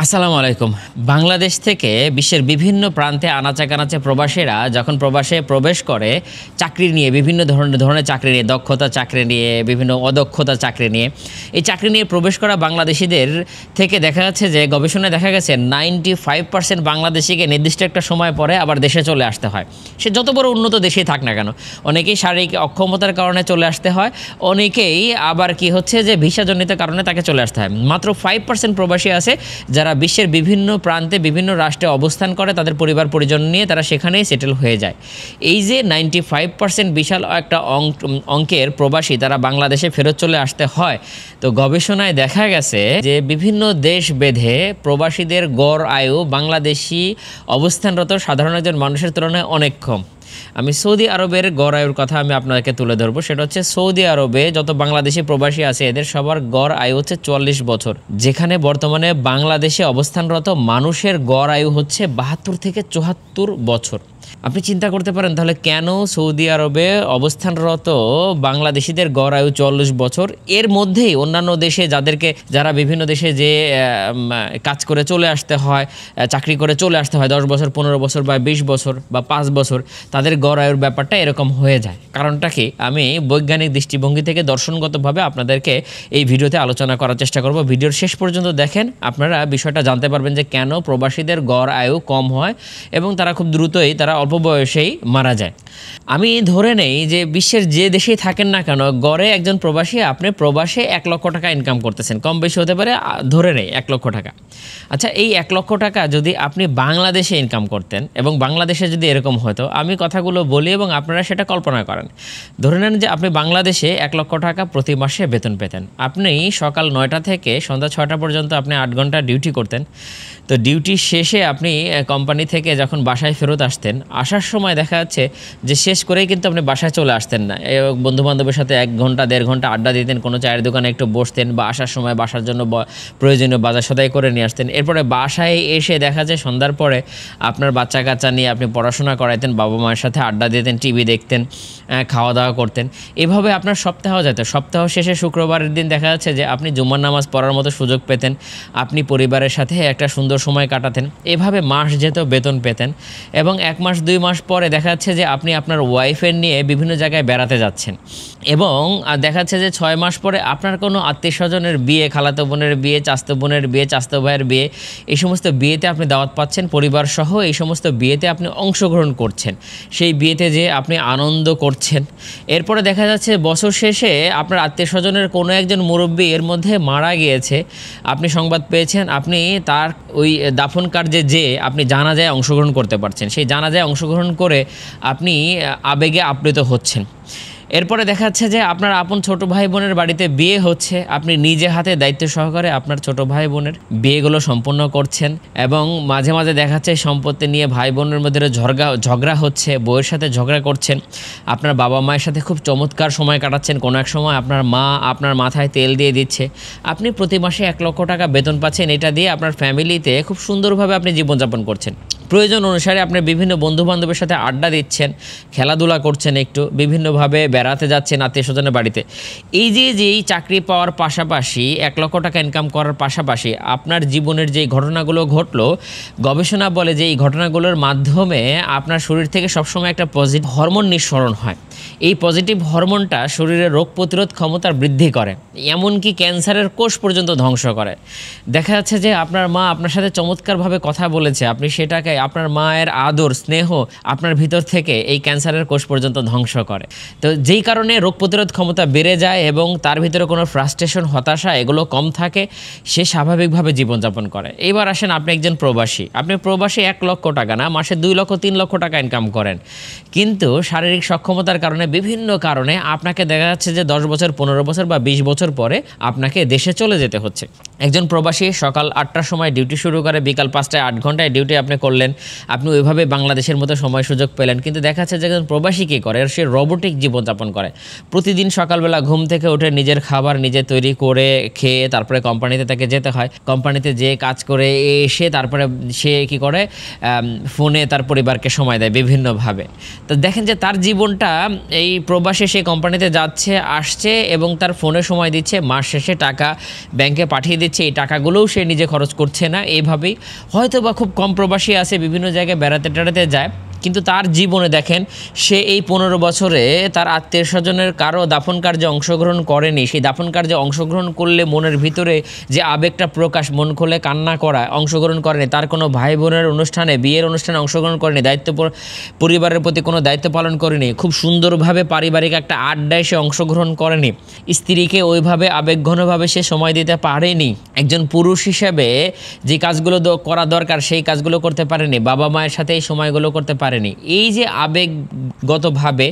আসসালামু আলাইকুম। বাংলাদেশ থেকে বিশ্বের বিভিন্ন প্রান্তে আনাচে-কানাচে প্রবাসীরা যখন প্রবাসে প্রবেশ করে চাকরি নিয়ে বিভিন্ন ধরনের চাকরি নিয়ে, দক্ষতা চাকরি নিয়ে, বিভিন্ন অদক্ষতা চাকরি নিয়ে। এই চাকরি নিয়ে প্রবেশ করা বাংলাদেশীদের থেকে দেখা যাচ্ছে যে গবেষণায় দেখা গেছে 95% বাংলাদেশীকে নির্দিষ্ট একটা সময় পরে আবার দেশে চলে আসতে হয়। সে যত বড় উন্নত দেশেই থাক না কেন। অনেকেই শারীরিক অক্ষমতার কারণে চলে আসতে হয়। অনেকেই আবার কি হচ্ছে যে ভিসাজনিত কারণে তাকে চলে আসতে হয়। মাত্র 5% প্রবাসী আছে যারা বিশ্বের বিভিন্ন প্রান্তে বিভিন্ন রাষ্ট্রে অবস্থান করে তাদের পরিবার পরিজন নিয়ে তারা সেখানেই সেটেল হয়ে যায়। এই যে 95% বিশাল একটা অঙ্কের প্রবাসী তারা বাংলাদেশে ফেরত চলে আসতে হয়। তো গবেষণায় দেখা গেছে যে বিভিন্ন দেশ বেঁধে প্রবাসীদের গড় আয়ু বাংলাদেশি অবস্থানরত সাধারণ একজন মানুষের তুলনায় অনেক কম। আমি সৌদি আরবের গড় আয়ুর কথা আমি আপনাদেরকে তুলে ধরবো। সেটা হচ্ছে সৌদি আরবে যত বাংলাদেশি প্রবাসী আছে এদের সবার গড় আয়ু হচ্ছে 44 বছর, যেখানে বর্তমানে বাংলাদেশে অবস্থানরত মানুষের গড় আয়ু হচ্ছে 72 থেকে 74 বছর। আপনি চিন্তা করতে পারেন তাহলে কেন সৌদি আরবে অবস্থানরত বাংলাদেশিদের গড় আয়ু 44 বছর। এর মধ্যেই অন্যান্য দেশে যারা বিভিন্ন দেশে যে কাজ করে চলে আসতে হয়, চাকরি করে চলে আসতে হয় 10 বছর, 15 বছর বা 20 বছর বা 5 বছর, তাদের গড় আয়ুর ব্যাপারটা এরকম হয়ে যায়। কারণটা কি আমি বৈজ্ঞানিক দৃষ্টিভঙ্গি থেকে দর্শনগতভাবে আপনাদেরকে এই ভিডিওতে আলোচনা করার চেষ্টা করব। ভিডিওর শেষ পর্যন্ত দেখেন, আপনারা বিষয়টা জানতে পারবেন যে কেন প্রবাসীদের গড় আয়ু কম হয় এবং তারা খুব দ্রুতই অল্প বয়সেই মারা যায়। আমি ধরে নেই যে বিশ্বের যে দেশেই থাকেন না কেন গড়ে একজন প্রবাসী আপনি প্রবাসে 1 লক্ষ টাকা ইনকাম করতেছেন, কম বেশি হতে পারে, ধরে নেই 1 লক্ষ টাকা। আচ্ছা, এই 1 লক্ষ টাকা যদি আপনি বাংলাদেশে ইনকাম করতেন এবং বাংলাদেশে যদি এরকম হতো, আমি কথাগুলো বলি এবং আপনারা সেটা কল্পনা করেন। ধরে নেন যে আপনি বাংলাদেশে 1 লক্ষ টাকা প্রতি মাসে বেতন পেতেন। আপনি সকাল 9টা থেকে সন্ধ্যা 6টা পর্যন্ত আপনি 8 ঘন্টা ডিউটি করতেন। তো ডিউটি শেষে আপনি কোম্পানি থেকে যখন বাসায় ফেরত আসতেন, আসার সময় দেখা যাচ্ছে যে শেষ করেই কিন্তু আপনি বাসায় চলে আসতেন না। বন্ধুবান্ধবের সাথে 1 ঘন্টা 1.5 ঘন্টা আড্ডা দিতেন, কোনো চায়ের দোকানে একটু বসতেন বা আসার সময় বাসার জন্য প্রয়োজনীয় বাজার সদাই করে নিয়ে আসতেন। এরপরে বাসায় এসে দেখা যায় সন্ধ্যার পরে আপনার বাচ্চা কাচ্চা নিয়ে আপনি পড়াশোনা করাইতেন, বাবা মায়ের সাথে আড্ডা দিতেন, টিভি দেখতেন, খাওয়া দাওয়া করতেন। এভাবে আপনার সপ্তাহ যেত। সপ্তাহ শেষে শুক্রবারের দিন দেখা যাচ্ছে যে আপনি জুম্মার নামাজ পড়ার মতো সুযোগ পেতেন, আপনি পরিবারের সাথে একটা সুন্দর সময় কাটাতেন। এভাবে মাস যেত, বেতন পেতেন এবং 1 মাস 2 মাস পরে দেখা যাচ্ছে যে আপনি আপনার ওয়াইফের নিয়ে বিভিন্ন জায়গায় বেড়াতে যাচ্ছেন এবং দেখা যাচ্ছে যে 6 মাস পরে আপনার কোনো আত্মীয় স্বজনের বিয়ে, খালাতো বোনের বিয়ে, চাচাতো বোনের বিয়ে, চাচাতো ভাইয়ের বিয়ে, এই সমস্ত বিয়েতে আপনি দাওয়াত পাচ্ছেন পরিবার সহ। এই সমস্ত বিয়েতে আপনি অংশগ্রহণ করছেন, সেই বিয়েতে যে আপনি আনন্দ করছেন। এরপরে দেখা যাচ্ছে বছর শেষে আপনার আত্মীয় স্বজনের কোনো একজন মুরব্বী এর মধ্যে মারা গিয়েছে, আপনি সংবাদ পেয়েছেন, আপনি তার ওই দাফন কার্যে যে আপনি জানাজায় অংশগ্রহণ করতে পারছেন। সেই জানাজায় অংশগ্রহণ করে আপনি আবেগে আপ্লুত হচ্ছেন। এরপরে দেখা যাচ্ছে যে আপনার আপন ছোট ভাই বোনের বাড়িতে বিয়ে হচ্ছে, আপনি নিজে হাতে দায়িত্ব সহকারে আপনার ছোট ভাই বোনের বিয়েগুলো সম্পন্ন করছেন এবং মাঝে মাঝে দেখা যাচ্ছে সম্পত্তি নিয়ে ভাই বোনের মধ্যে ঝগড়া হচ্ছে, বউয়ের সাথে ঝগড়া করছেন, আপনার বাবা মায়ের সাথে খুব চমৎকার সময় কাটাচ্ছেন। কোনো এক সময় আপনার মা আপনার মাথায় তেল দিয়ে দিচ্ছে, আপনি প্রতি মাসে 1 লক্ষ টাকা বেতন পাচ্ছেন। এটা দিয়ে আপনার ফ্যামিলিতে খুব সুন্দরভাবে আপনি জীবনযাপন করছেন। প্রয়োজন অনুসারে আপনি বিভিন্ন বন্ধুবান্ধবের সাথে আড্ডা দিচ্ছেন, খেলাধুলা করছেন, একটু বিভিন্নভাবে বেড়াতে যাচ্ছেন আত্মীয় স্বজনের বাড়িতে। এই চাকরি পাওয়ার পাশাপাশি 1 লক্ষ টাকা ইনকাম করার পাশাপাশি আপনার জীবনের যেই ঘটনাগুলো ঘটলো, গবেষণা বলে যে এই ঘটনাগুলোর মাধ্যমে আপনার শরীর থেকে সবসময় একটা পজিটিভ হরমোন নিঃসরণ হয়। এই পজিটিভ হরমোনটা শরীরের রোগ প্রতিরোধ ক্ষমতা বৃদ্ধি করে, এমনকি ক্যান্সারের কোষ পর্যন্ত ধ্বংস করে। দেখা যাচ্ছে যে আপনার মা আপনার সাথে চমৎকারভাবে কথা বলেছে, আপনি সেটাকে আপনার মায়ের আদর স্নেহ আপনার ভিতর থেকে এই ক্যান্সারের কোষ পর্যন্ত ধ্বংস করে। তো যেই কারণে রোগ প্রতিরোধ ক্ষমতা বেড়ে যায় এবং তার ভিতরে কোনো ফ্রাস্ট্রেশন, হতাশা এগুলো কম থাকে, সে স্বাভাবিকভাবে জীবনযাপন করে। এবার আসেন আপনি একজন প্রবাসী, আপনি প্রবাসী 1 লক্ষ টাকা না, মাসে 2 লক্ষ 3 লক্ষ টাকা ইনকাম করেন, কিন্তু শারীরিক সক্ষমতার কারণে বিভিন্ন কারণে আপনাকে দেখা যাচ্ছে যে 10 বছর 15 বছর বা 20 বছর পরে আপনাকে দেশে চলে যেতে হচ্ছে। একজন প্রবাসী সকাল 8টার সময় ডিউটি শুরু করে, বিকাল 5টায় 8 ঘন্টায় ডিউটি আপনি করলেন, করলেন, আপনি ওইভাবে বাংলাদেশের মতো সময় সুযোগ পেলেন। কিন্তু দেখা যাচ্ছে যে একজন প্রবাসী কী করে, সে রোবটিক জীবনযাপন করে। প্রতিদিন সকালবেলা ঘুম থেকে উঠে নিজের খাবার নিজে তৈরি করে খেয়ে তারপরে কোম্পানিতে তাকে যেতে হয়, কোম্পানিতে যেয়ে কাজ করে এসে তারপরে সে কী করে, ফোনে তার পরিবারকে সময় দেয় বিভিন্নভাবে। তো দেখেন যে তার জীবনটা এই প্রবাসে, সে কোম্পানিতে যাচ্ছে আসছে এবং তার ফোনে সময় দিচ্ছে, মাস শেষে টাকা ব্যাংকে পাঠিয়ে দিচ্ছে, এই টাকাগুলোও সে নিজে খরচ করছে না। এইভাবেই হয়তো বা খুব কম প্রবাসী আছে বিভিন্ন জায়গায় বেড়াতে টেড়াতে যায়, কিন্তু তার জীবনে দেখেন সে এই 15 বছরে তার আত্মীয় স্বজনের কারো দাফন কার্যে অংশগ্রহণ করেনি। সেই দাফন কার্যে অংশগ্রহণ করলে মনের ভিতরে যে আবেগটা প্রকাশ, মন খুলে কান্না করা, অংশগ্রহণ করেনি। তার কোনো ভাই বোনের অনুষ্ঠানে, বিয়ের অনুষ্ঠানে অংশগ্রহণ করেনি, পরিবারের প্রতি কোনো দায়িত্ব পালন করেনি, খুব সুন্দরভাবে পারিবারিক একটা আড্ডায় সে অংশগ্রহণ করেনি, স্ত্রীকে ওইভাবে আবেগঘনভাবে সে সময় দিতে পারেনি, একজন পুরুষ হিসেবে যে কাজগুলো করা দরকার সেই কাজগুলো করতে পারেনি, বাবা মায়ের সাথে এই সময়গুলো করতে পারেনি। এই যে আবেগগতভাবে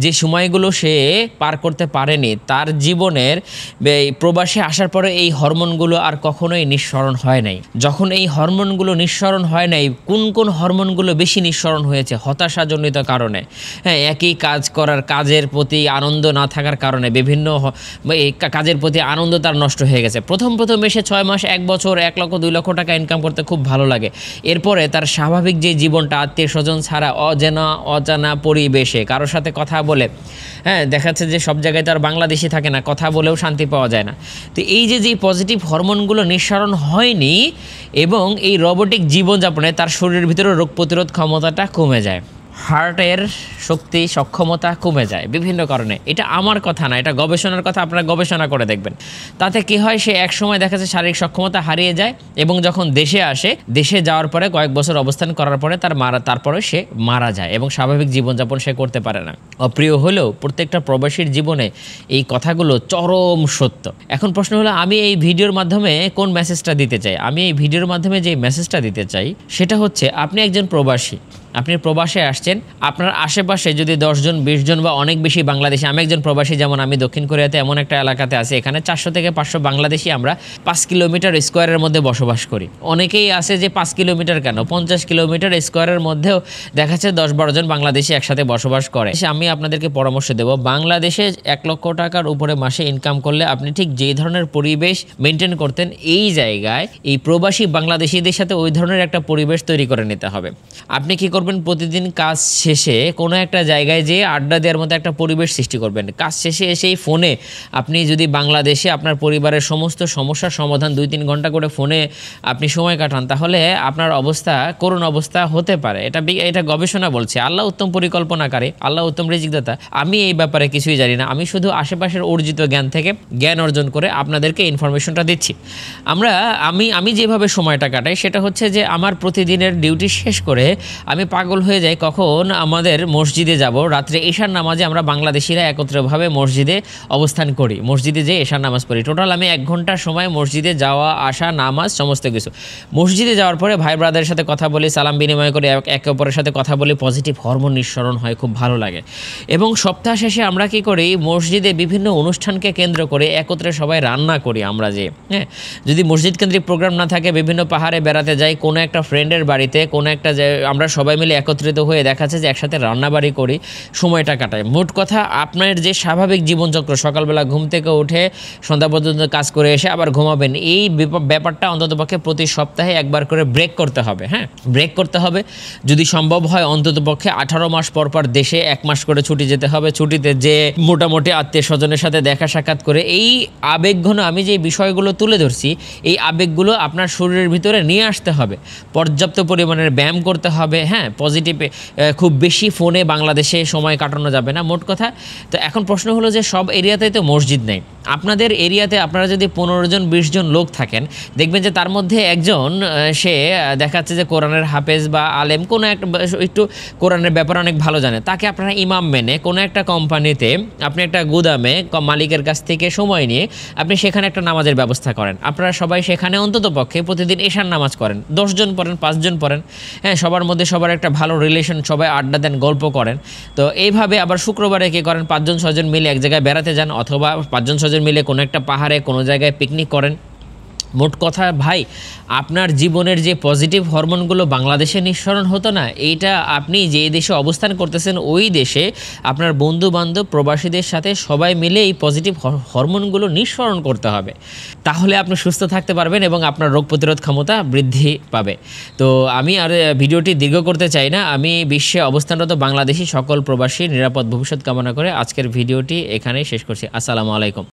যে সময়গুলো সে পার করতে পারেনি, তার জীবনের প্রবাসে আসার পরে এই হরমোনগুলো আর কখনোই নিঃসরণ হয় নাই। যখন এই হরমোনগুলো নিঃসরণ হয় নাই, কোন কোন হরমোনগুলো বেশি নিঃসরণ হয়েছে? হতাশাজনিত কারণে, হ্যাঁ, একই কাজ করার, কাজের প্রতি আনন্দ না থাকার কারণে বিভিন্ন এই কাজের প্রতি আনন্দ তার নষ্ট হয়ে গেছে। প্রথম এসে 6 মাস, 1 বছর 1 লক্ষ 2 লক্ষ টাকা ইনকাম করতে খুব ভালো লাগে। এরপরে তার স্বাভাবিক যে জীবনটা, আত্মীয় স্বজন ছাড়া অজানা পরিবেশে কারোর সাথে কথা বলে, হ্যাঁ, দেখাচ্ছে যে সব জায়গায় তার বাংলাদেশি থাকে না, কথা বলেও শান্তি পাওয়া যায় না। তো এই যে পজিটিভ হরমোনগুলো নিঃসরণ হয়নি এবং এই রোবটিক জীবনযাপনে তার শরীরের ভিতরে রোগ প্রতিরোধ ক্ষমতাটা কমে যায়, হার্টের শক্তি সক্ষমতা কমে যায় বিভিন্ন কারণে। এটা আমার কথা না, এটা গবেষণার কথা, আপনারা গবেষণা করে দেখবেন। তাতে কি হয়, সে এক সময় দেখা যাচ্ছে শারীরিক সক্ষমতা হারিয়ে যায় এবং যখন দেশে আসে, দেশে যাওয়ার পরে কয়েক বছর অবস্থান করার পরে তারপরে সে মারা যায় এবং স্বাভাবিক জীবনযাপন সে করতে পারে না। অপ্রিয় হলেও প্রত্যেকটা প্রবাসীর জীবনে এই কথাগুলো চরম সত্য। এখন প্রশ্ন হলো, আমি এই ভিডিওর মাধ্যমে কোন মেসেজটা দিতে চাই? আমি এই ভিডিওর মাধ্যমে যে মেসেজটা দিতে চাই সেটা হচ্ছে, আপনি একজন প্রবাসী, আপনি প্রবাসে আসছেন, আপনার আশেপাশে যদি 10 জন 20 জন বা অনেক বেশি বাংলাদেশি, আমি একজন প্রবাসী, যেমন আমি দক্ষিণ কোরিয়াতে এমন একটা এলাকাতে আছি, এখানে 400 থেকে 500 বাংলাদেশি আমরা 5 কিলোমিটার স্কোয়ারের মধ্যে বসবাস করি। অনেকেই আছে যে 5 কিলোমিটার কেন, 50 কিলোমিটার স্কোয়ারের মধ্যেও দেখা যাচ্ছে 10-12 জন বাংলাদেশি একসাথে বসবাস করে। আমি আপনাদেরকে পরামর্শ দেব, বাংলাদেশে 1 লক্ষ টাকার উপরে মাসে ইনকাম করলে আপনি ঠিক যেই ধরনের পরিবেশ মেনটেন করতেন, এই জায়গায় এই প্রবাসী বাংলাদেশিদের সাথে ওই ধরনের একটা পরিবেশ তৈরি করে নিতে হবে। আপনি কি করবেন, প্রতিদিন কাজ শেষে কোনো একটা জায়গায় যেয়ে আড্ডা দেওয়ার মতো একটা পরিবেশ সৃষ্টি করবেন। কাজ শেষে এসেই ফোনে আপনি যদি বাংলাদেশে আপনার পরিবারের সমস্ত সমস্যার সমাধান 2-3 ঘন্টা করে ফোনে আপনি সময় কাটান, তাহলে আপনার অবস্থা করুণ অবস্থা হতে পারে। এটা গবেষণা বলছে। আল্লাহ উত্তম পরিকল্পনাকারী, আল্লাহ উত্তম রিজিকদাতা। আমি এই ব্যাপারে কিছুই জানি না, আমি শুধু আশেপাশের অর্জিত জ্ঞান থেকে জ্ঞান অর্জন করে আপনাদেরকে ইনফরমেশনটা দিচ্ছি। আমি যেভাবে সময়টা কাটাই সেটা হচ্ছে যে, আমার প্রতিদিনের ডিউটি শেষ করে আমি পাগল হয়ে যাই কখন আমাদের মসজিদে যাব। রাত্রে এশার নামাজে আমরা বাংলাদেশিরা একত্রভাবে মসজিদে অবস্থান করি, মসজিদে যেয়ে এশার নামাজ পড়ি। টোটাল আমি 1 ঘন্টার সময় মসজিদে যাওয়া আসা নামাজ সমস্ত কিছু। মসজিদে যাওয়ার পরে ভাই ব্রাদারের সাথে কথা বলি, সালাম বিনিময় করে একে অপরের সাথে কথা বলি, পজিটিভ হরমোন নিঃসরণ হয়, খুব ভালো লাগে। এবং সপ্তাহ শেষে আমরা কি করি, মসজিদে বিভিন্ন অনুষ্ঠানকে কেন্দ্র করে একত্রে সবাই রান্না করি। আমরা হ্যাঁ, যদি মসজিদ কেন্দ্রিক প্রোগ্রাম না থাকে, বিভিন্ন পাহাড়ে বেড়াতে যাই, কোনো একটা ফ্রেন্ডের বাড়িতে, কোনো একটা আমরা সবাই মিলে একত্রিত হয়ে দেখাচ্ছে যে একসাথে রান্নাবাড়ি করি, সময়টা কাটায়। মোট কথা, আপনার যে স্বাভাবিক জীবনচক্র, সকালবেলা ঘুম থেকে উঠে সন্ধ্যা পর্যন্ত কাজ করে এসে আবার ঘুমাবেন, এই ব্যাপারটা অন্ততপক্ষে প্রতি সপ্তাহে একবার করে ব্রেক করতে হবে। হ্যাঁ, ব্রেক করতে হবে। যদি সম্ভব হয় অন্ততপক্ষে 18 মাস পর দেশে 1 মাস করে ছুটি যেতে হবে। ছুটিতে যে মোটামুটি আত্মীয় স্বজনের সাথে দেখা সাক্ষাৎ করে এই আবেগঘন, আমি যে বিষয়গুলো তুলে ধরছি, এই আবেগগুলো আপনার শরীরের ভিতরে নিয়ে আসতে হবে। পর্যাপ্ত পরিমাণের ব্যায়াম করতে হবে। হ্যাঁ, পজিটিভে খুব বেশি ফোনে বাংলাদেশে সময় কাটানো যাবে না, মোট কথা। তো এখন প্রশ্ন হলো যে, সব এরিয়াতেই তো মসজিদ নেই। আপনাদের এরিয়াতে আপনারা যদি 15 জন 20 জন লোক থাকেন, দেখবেন যে তার মধ্যে একজন সে দেখাচ্ছে যে কোরআনের হাফেজ বা আলেম, কোনো একটা একটু কোরআনের ব্যাপারে অনেক ভালো জানে, তাকে আপনারা ইমাম মেনে কোনো একটা কোম্পানিতে, আপনি একটা গুদামে মালিকের কাছ থেকে সময় নিয়ে আপনি সেখানে একটা নামাজের ব্যবস্থা করেন। আপনারা সবাই সেখানে অন্ততপক্ষে প্রতিদিন এশার নামাজ করেন, 10 জন পড়েন, 5 জন পড়েন। হ্যাঁ, সবার মধ্যে সবার একটা ভালো রিলেশন, সবাই আড্ডা দেন, গল্প করেন। তো এইভাবে আবার শুক্রবারে কী করেন, 5 জন 6 জন মিলে এক জায়গায় বেড়াতে যান, অথবা 5 জন 6 জন মিলে কোনো একটা পাহাড়ে কোনো জায়গায় পিকনিক করেন। মোট কথা ভাই, আপনার জীবনের যে পজিটিভ হরমোনগুলো বাংলাদেশে নিঃসরণ হতো না, এইটা আপনি যে দেশে অবস্থান করতেছেন ওই দেশে আপনার বন্ধু-বান্ধব, প্রবাসীদের সাথে সবাই মিলে এই পজিটিভ হরমোনগুলো নিঃসরণ করতে হবে। তাহলে আপনি সুস্থ থাকতে পারবেন এবং আপনার রোগ প্রতিরোধ ক্ষমতা বৃদ্ধি পাবে। তো আমি আর ভিডিওটি দীর্ঘ করতে চাই না। আমি বিশ্বে অবস্থানরত বাংলাদেশি সকল প্রবাসীর নিরাপদ ভবিষ্যৎ কামনা করে আজকের ভিডিওটি এখানেই শেষ করছি। আসসালামু আলাইকুম।